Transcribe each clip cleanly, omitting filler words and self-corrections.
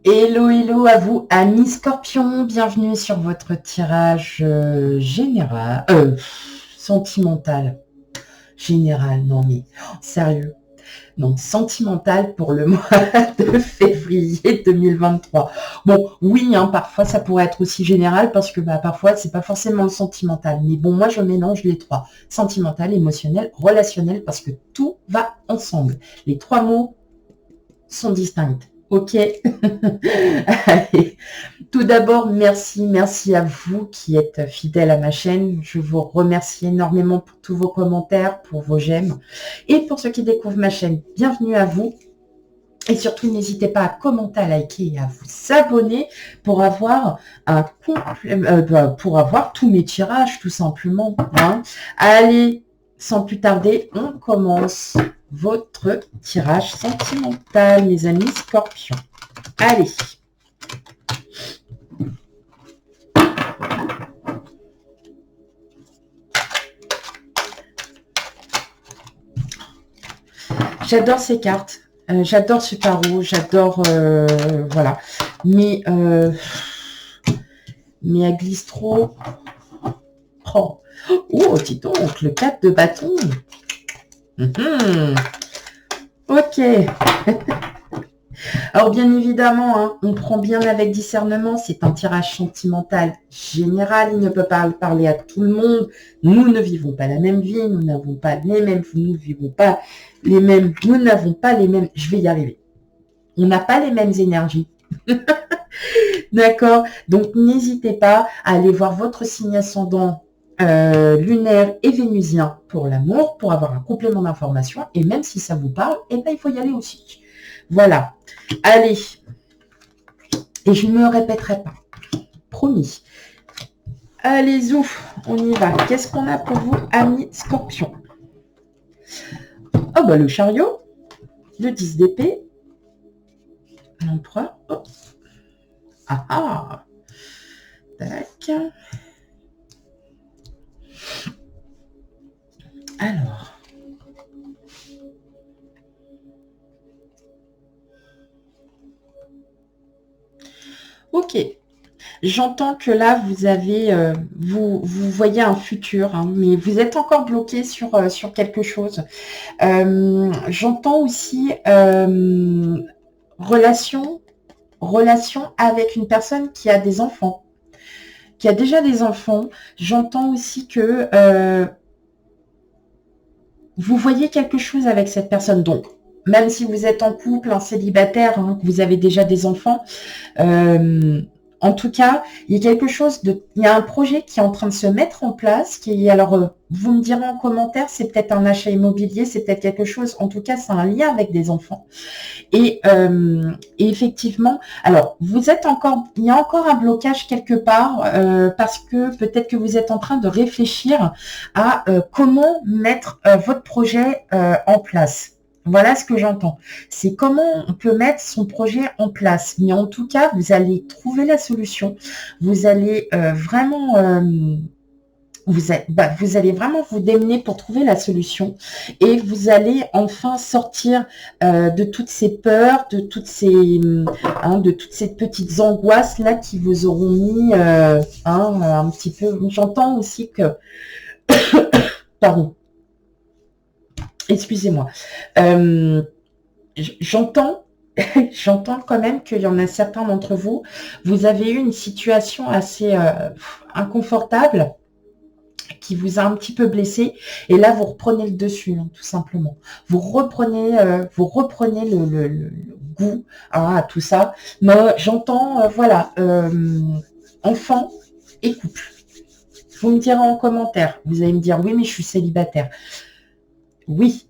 Hello, hello à vous, amis Scorpion. Bienvenue sur votre tirage général, sentimental. Général, non mais sérieux, non, sentimental pour le mois de février 2023. Bon, oui, hein, parfois ça pourrait être aussi général parce que parfois c'est pas forcément le sentimental. Mais bon, moi je mélange les trois, sentimental, émotionnel, relationnel, parce que tout va ensemble. Les trois mots sont distincts. Ok. Allez. Tout d'abord, merci à vous qui êtes fidèles à ma chaîne. Je vous remercie énormément pour tous vos commentaires, pour vos j'aime. Et pour ceux qui découvrent ma chaîne, bienvenue à vous. Et surtout, n'hésitez pas à commenter, à liker et à vous abonner pour avoir pour avoir tous mes tirages, tout simplement. Hein. Allez, sans plus tarder, on commence votre tirage sentimental, mes amis Scorpions. Allez. J'adore ces cartes. J'adore ce tarot. J'adore... voilà. Mais elle glisse trop. Oh, dis donc, le 4 de bâton. Ok. Alors, bien évidemment, hein, on prend bien avec discernement. C'est un tirage sentimental général. Il ne peut pas parler à tout le monde. Nous ne vivons pas la même vie. Nous n'avons pas les mêmes... Nous ne vivons pas les mêmes... Nous n'avons pas les mêmes... Je vais y arriver. On n'a pas les mêmes énergies. D'accord. Donc, n'hésitez pas à aller voir votre signe ascendant lunaire et vénusien pour l'amour, pour avoir un complément d'information. Et même si ça vous parle, eh ben, il faut y aller aussi. Voilà. Allez. Et je ne me répéterai pas. Promis. Allez, ouf, on y va. Qu'est-ce qu'on a pour vous, amis Scorpions? Oh, bah, le chariot, le 10 d'épée, l'empereur. Oh. Ah ah. Tac. Alors. Ok. J'entends que là, vous avez, vous voyez un futur, hein, mais vous êtes encore bloqué sur quelque chose. J'entends aussi relation avec une personne qui a des enfants, qui a déjà des enfants. J'entends aussi que vous voyez quelque chose avec cette personne. Donc, même si vous êtes en couple, un célibataire, hein, que vous avez déjà des enfants, en tout cas, il y a quelque chose il y a un projet qui est en train de se mettre en place, alors, vous me direz en commentaire, c'est peut-être un achat immobilier, c'est peut-être quelque chose, en tout cas, c'est un lien avec des enfants. Et effectivement, alors, il y a encore un blocage quelque part, parce que peut-être que vous êtes en train de réfléchir à comment mettre votre projet en place. Voilà ce que j'entends. C'est comment on peut mettre son projet en place. Mais en tout cas, vous allez trouver la solution. Vous allez vraiment... vous allez vraiment vous démener pour trouver la solution et vous allez enfin sortir de toutes ces peurs, de toutes ces petites angoisses là qui vous auront mis un petit peu. J'entends aussi que... Pardon. Excusez-moi. J'entends quand même qu'il y en a certains d'entre vous, vous avez eu une situation assez inconfortable qui vous a un petit peu blessé, et là vous reprenez le dessus, hein, tout simplement. Vous reprenez le goût à tout ça. Mais j'entends, voilà, enfant et couple. Vous me direz en commentaire, vous allez me dire, oui, mais je suis célibataire. Oui,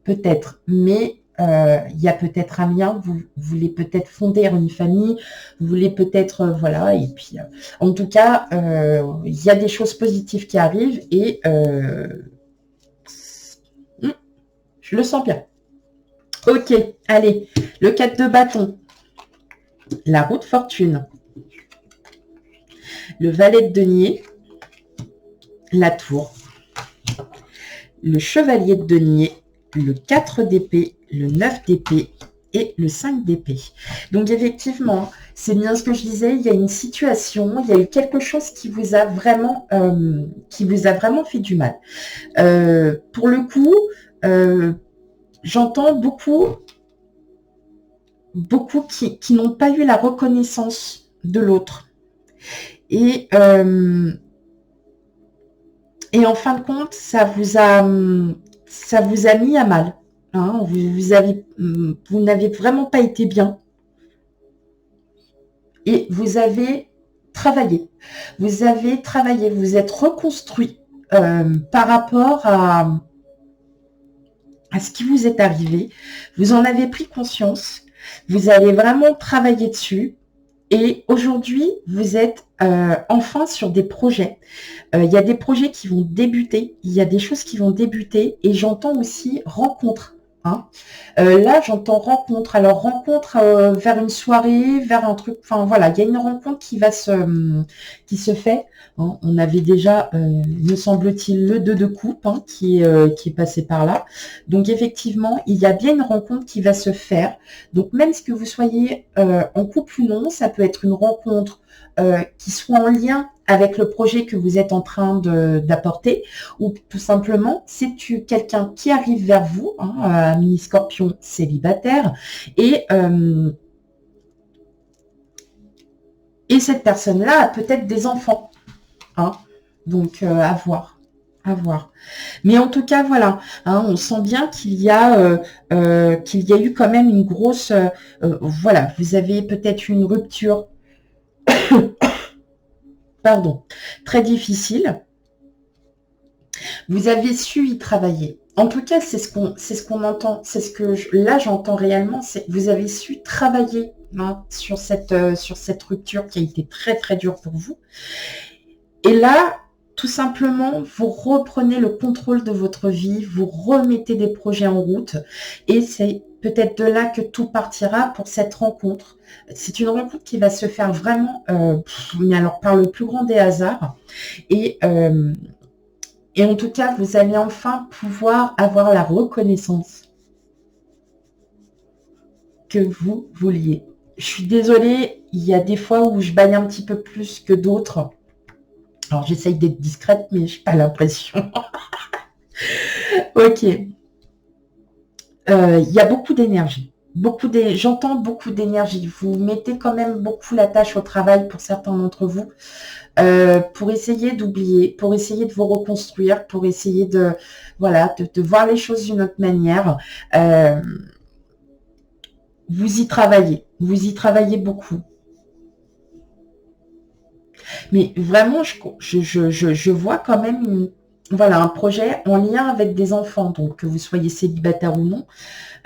peut-être, mais il y a peut-être un lien, vous voulez peut-être fonder une famille, vous voulez peut-être, voilà, et puis en tout cas, il y a des choses positives qui arrivent et je le sens bien. Ok, allez, le 4 de bâton, la roue de fortune, le valet de denier, la tour, le chevalier de denier, le 4 d'épée, le 9 d'épée et le 5 d'épée. Donc effectivement, c'est bien ce que je disais, il y a une situation, il y a eu quelque chose qui vous a vraiment fait du mal. Pour le coup, j'entends beaucoup qui n'ont pas eu la reconnaissance de l'autre. Et en fin de compte, ça vous a mis à mal. Hein, vous n'avez vraiment pas été bien. Et vous avez travaillé. Vous avez travaillé, vous êtes reconstruit par rapport à ce qui vous est arrivé. Vous en avez pris conscience. Vous allez vraiment travailler dessus. Et aujourd'hui, vous êtes enfin sur des projets. Il y a des projets qui vont débuter, il y a des choses qui vont débuter, et j'entends aussi rencontre. Hein. Là, j'entends rencontre. Alors, rencontre vers une soirée, vers un truc. Enfin, voilà, il y a une rencontre qui se fait. Hein. On avait déjà, me semble-t-il, le 2 de coupe qui est passé par là. Donc, effectivement, il y a bien une rencontre qui va se faire. Donc, même que vous soyez en couple ou non, ça peut être une rencontre qui soit en lien avec le projet que vous êtes en train d'apporter, ou tout simplement, c'est quelqu'un qui arrive vers vous, un mini-scorpion célibataire, et cette personne-là a peut-être des enfants. Hein, donc, à voir. À voir. Mais en tout cas, voilà, hein, on sent bien qu'il y a eu quand même une grosse... voilà, vous avez peut-être une rupture pardon, très difficile. Vous avez su y travailler. En tout cas, c'est ce qu'on entend. C'est ce que là j'entends réellement. C'est vous avez su travailler sur cette rupture qui a été très très dure pour vous. Et là, tout simplement, vous reprenez le contrôle de votre vie, vous remettez des projets en route, et c'est peut-être de là que tout partira pour cette rencontre. C'est une rencontre qui va se faire vraiment, mais alors par le plus grand des hasards. Et en tout cas, vous allez enfin pouvoir avoir la reconnaissance que vous vouliez. Je suis désolée, il y a des fois où je baille un petit peu plus que d'autres. Alors, j'essaye d'être discrète, mais je n'ai pas l'impression. Ok. Il y a beaucoup d'énergie. J'entends beaucoup d'énergie. Vous mettez quand même beaucoup la tâche au travail pour certains d'entre vous. Pour essayer d'oublier, pour essayer de vous reconstruire, pour essayer de voir les choses d'une autre manière. Vous y travaillez beaucoup. Mais vraiment, je vois quand même un projet en lien avec des enfants, donc que vous soyez célibataire ou non.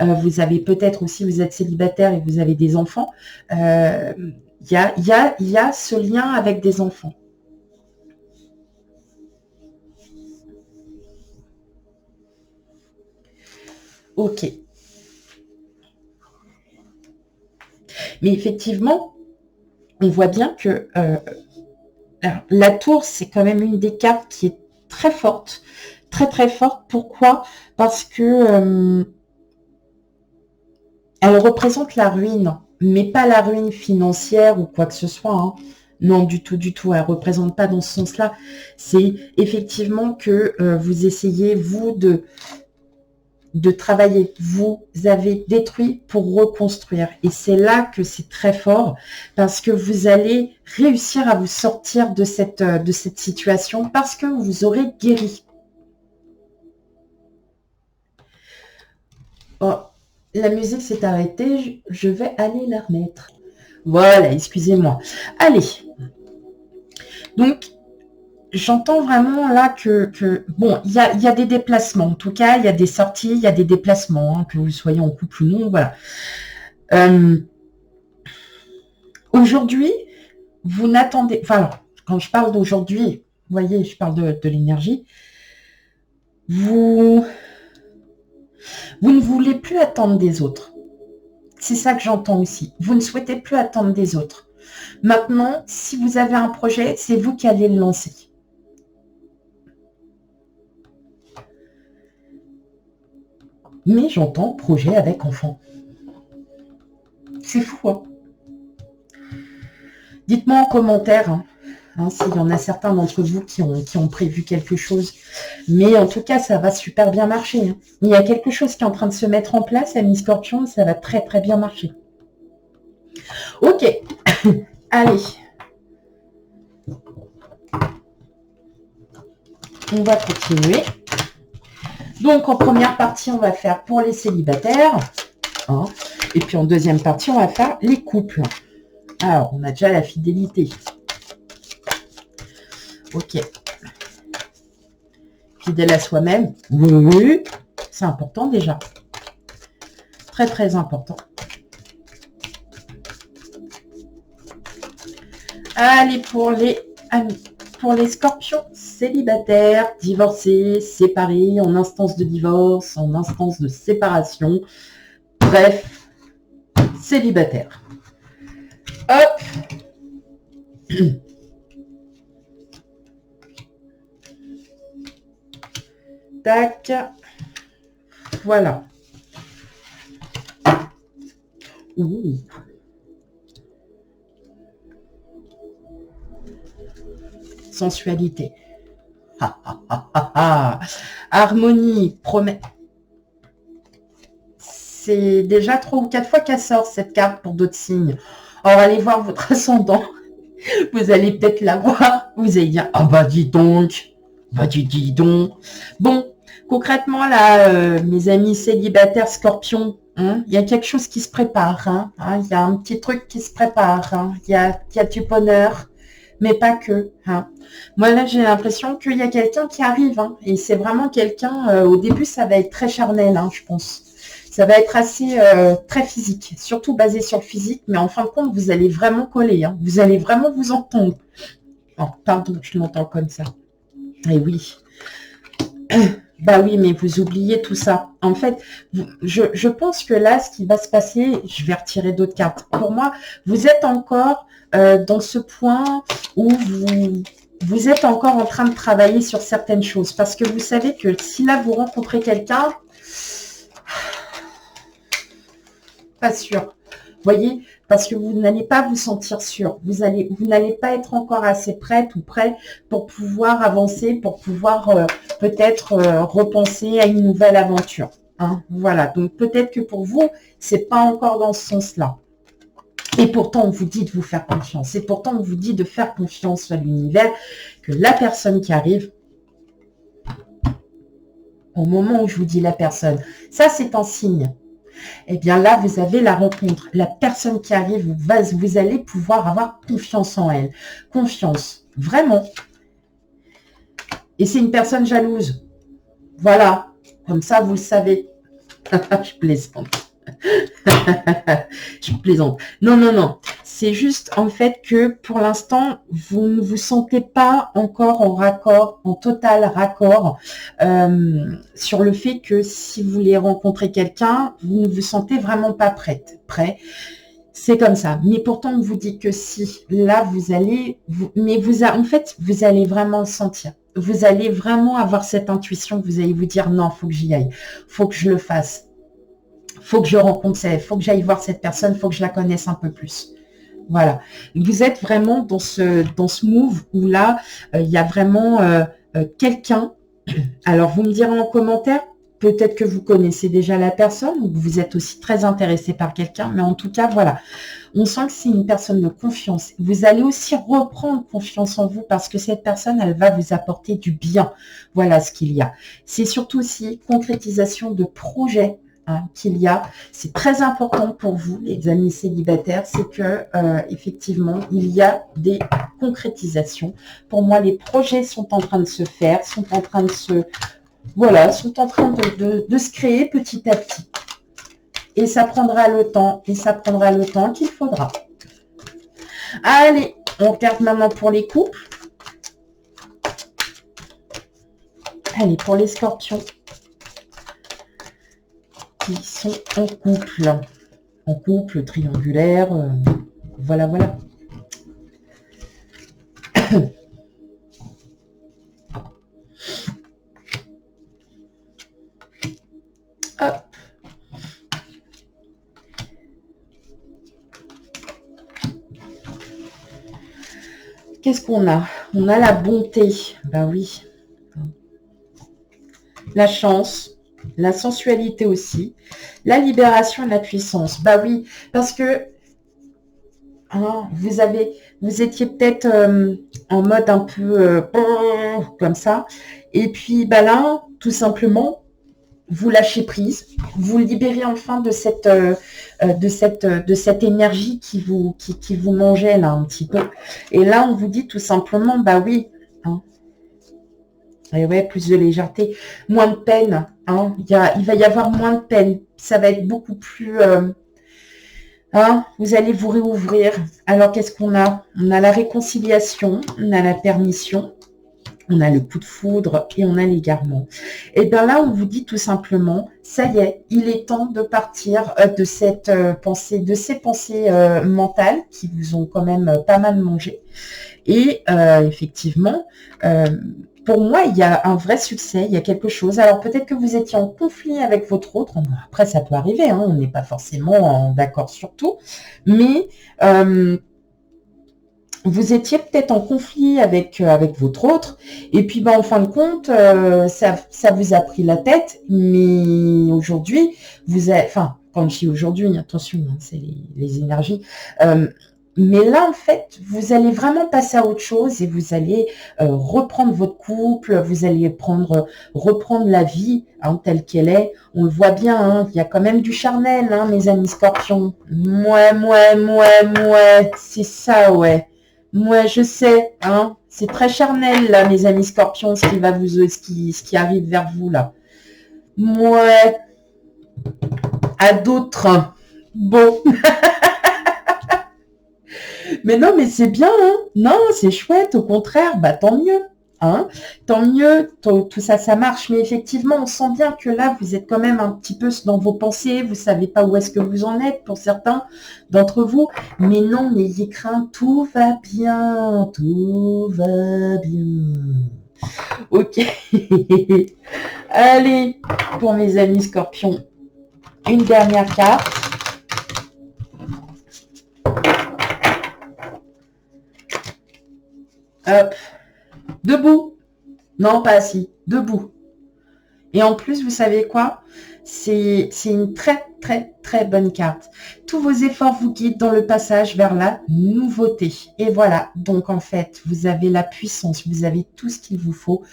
Vous avez peut-être aussi, vous êtes célibataire et vous avez des enfants. Il y a ce lien avec des enfants. Ok. Mais effectivement, on voit bien que la tour, c'est quand même une des cartes qui est très forte. Très très forte. Pourquoi? Parce que elle représente la ruine, mais pas la ruine financière ou quoi que ce soit. Hein. Non, du tout, du tout. Elle ne représente pas dans ce sens-là. C'est effectivement que vous essayez, vous, de travailler. Vous avez détruit pour reconstruire. Et c'est là que c'est très fort parce que vous allez réussir à vous sortir de cette situation parce que vous aurez guéri. Oh, la musique s'est arrêtée. Je vais aller la remettre. Voilà, excusez-moi. Allez. Donc, j'entends vraiment là que bon, il y a des déplacements. En tout cas, il y a des sorties, il y a des déplacements, que vous soyez en couple ou non, voilà. Aujourd'hui, vous n'attendez... Enfin, quand je parle d'aujourd'hui, vous voyez, je parle de l'énergie. Vous ne voulez plus attendre des autres. C'est ça que j'entends aussi. Vous ne souhaitez plus attendre des autres. Maintenant, si vous avez un projet, c'est vous qui allez le lancer. Mais j'entends projet avec enfant. C'est fou, hein. Dites-moi en commentaire, s'il y en a certains d'entre vous qui ont prévu quelque chose. Mais en tout cas, ça va super bien marcher. Hein. Il y a quelque chose qui est en train de se mettre en place, ami Scorpion, ça va très très bien marcher. Ok, allez. On va continuer. Donc, en première partie, on va faire pour les célibataires. Hein, et puis, en deuxième partie, on va faire les couples. Alors, on a déjà la fidélité. Ok. Fidèle à soi-même. Oui, c'est important déjà. Très, très important. Allez, pour les amis. Pour les scorpions célibataires, divorcés, séparés, en instance de divorce, en instance de séparation. Bref, célibataires. Hop. Tac. Voilà. Ouh. Sensualité. Harmonie, promet. C'est déjà 3 ou 4 fois qu'elle sort cette carte pour d'autres signes. Alors allez voir votre ascendant. Vous allez peut-être la voir. Vous allez dire, ah bah dis donc. Bah dis donc. Bon, concrètement là, mes amis célibataires scorpions, il y a quelque chose qui se prépare. Il y a un petit truc qui se prépare. Il y a du bonheur. Mais pas que. Moi, là, j'ai l'impression qu'il y a quelqu'un qui arrive. Et c'est vraiment quelqu'un, au début, ça va être très charnel, je pense. Ça va être assez très physique, surtout basé sur le physique. Mais en fin de compte, vous allez vraiment coller. Vous allez vraiment vous entendre. Oh, pardon, je l'entends comme ça. Et oui. Bah oui, mais vous oubliez tout ça. En fait, je pense que là, ce qui va se passer, je vais retirer d'autres cartes. Pour moi, vous êtes encore dans ce point où vous êtes encore en train de travailler sur certaines choses. Parce que vous savez que si là, vous rencontrez quelqu'un, pas sûr. Voyez, parce que vous n'allez pas vous sentir sûr. Vous n'allez pas être encore assez prête ou prêt pour pouvoir avancer, pour pouvoir peut-être repenser à une nouvelle aventure. Voilà, donc peut-être que pour vous, c'est pas encore dans ce sens-là. Et pourtant, on vous dit de vous faire confiance. Et pourtant, on vous dit de faire confiance à l'univers, que la personne qui arrive, au moment où je vous dis la personne, ça c'est un signe. Eh bien là, vous avez la rencontre. La personne qui arrive, vous allez pouvoir avoir confiance en elle. Confiance, vraiment. Et c'est une personne jalouse. Voilà, comme ça, vous le savez. Je plaisante. Je plaisante. Non, non, non. C'est juste en fait que pour l'instant, vous ne vous sentez pas encore en raccord, en total raccord sur le fait que si vous voulez rencontrer quelqu'un, vous ne vous sentez vraiment pas prêt. C'est comme ça. Mais pourtant, on vous dit que si, là, vous allez... en fait, vous allez vraiment le sentir. Vous allez vraiment avoir cette intuition. Vous allez vous dire, non, faut que j'y aille. Faut que je le fasse. Faut que je rencontre, faut que j'aille voir cette personne, faut que je la connaisse un peu plus. Voilà. Vous êtes vraiment dans ce move où là, il y a vraiment quelqu'un. Alors, vous me direz en commentaire, peut-être que vous connaissez déjà la personne ou que vous êtes aussi très intéressé par quelqu'un, mais en tout cas, voilà. On sent que c'est une personne de confiance. Vous allez aussi reprendre confiance en vous parce que cette personne, elle va vous apporter du bien. Voilà ce qu'il y a. C'est surtout aussi concrétisation de projets qu'il y a. C'est très important pour vous, les amis célibataires, c'est que effectivement, il y a des concrétisations. Pour moi, les projets sont en train de se faire, sont en train de se créer petit à petit. Et ça prendra le temps, qu'il faudra. Allez, on regarde maintenant pour les couples. Allez, pour les scorpions qui sont en couple triangulaire, voilà. Hop. Qu'est-ce qu'on a? On a la bonté. Ben oui. La chance, la sensualité aussi, la libération et la puissance. Bah oui, parce que hein, vous étiez peut-être en mode un peu comme ça, et puis bah là, tout simplement, vous lâchez prise, vous libérez enfin de cette énergie qui vous mangeait là un petit peu. Et là, on vous dit tout simplement, bah oui. Hein, et ouais, plus de légèreté, moins de peine. Hein. Il va y avoir moins de peine. Ça va être beaucoup plus... hein, vous allez vous réouvrir. Alors, qu'est-ce qu'on a? On a la réconciliation, on a la permission, on a le coup de foudre et on a l'égarement. Et bien là, on vous dit tout simplement, ça y est, il est temps de partir de cette pensée, de ces pensées mentales qui vous ont quand même pas mal mangé. Et effectivement, pour moi, il y a un vrai succès, il y a quelque chose. Alors peut-être que vous étiez en conflit avec votre autre. Après, ça peut arriver, hein, on n'est pas forcément d'accord sur tout. Mais vous étiez peut-être en conflit avec votre autre. Et puis, en fin de compte, ça vous a pris la tête. Mais aujourd'hui, enfin, quand je dis aujourd'hui, attention, hein, c'est les énergies. Mais là, en fait, vous allez vraiment passer à autre chose et vous allez reprendre votre couple, vous allez reprendre la vie hein, telle qu'elle est. On le voit bien, hein, il y a quand même du charnel, hein, mes amis scorpions. Mouais, c'est ça, ouais. Moi, je sais, hein, c'est très charnel, là, mes amis scorpions, ce qui arrive vers vous, là. Ouais, à d'autres. Bon. Mais non, mais c'est bien, hein. Non, c'est chouette, au contraire, bah tant mieux. Hein. Tant mieux, tout ça, ça marche. Mais effectivement, on sent bien que là, vous êtes quand même un petit peu dans vos pensées. Vous savez pas où est-ce que vous en êtes pour certains d'entre vous. Mais non, n'ayez crainte, tout va bien. Tout va bien. Ok. Allez, pour mes amis scorpions, une dernière carte. Hop. Debout. Non, pas assis. Debout. Et en plus, vous savez quoi? C'est une très, très, très bonne carte. Tous vos efforts vous guident dans le passage vers la nouveauté. Et voilà. Donc, en fait, vous avez la puissance. Vous avez tout ce qu'il vous faut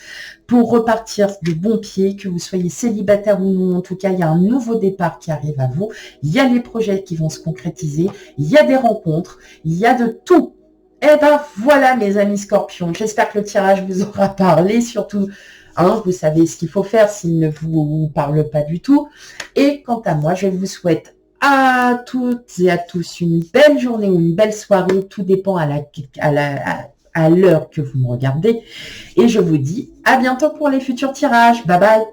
pour repartir de bon pied, que vous soyez célibataire ou non. En tout cas, il y a un nouveau départ qui arrive à vous. Il y a les projets qui vont se concrétiser. Il y a des rencontres. Il y a de tout. Eh ben voilà mes amis scorpions, j'espère que le tirage vous aura parlé, surtout, hein, vous savez ce qu'il faut faire s'il ne vous parle pas du tout. Et quant à moi, je vous souhaite à toutes et à tous une belle journée ou une belle soirée, tout dépend à l'heure que vous me regardez. Et je vous dis à bientôt pour les futurs tirages, bye bye.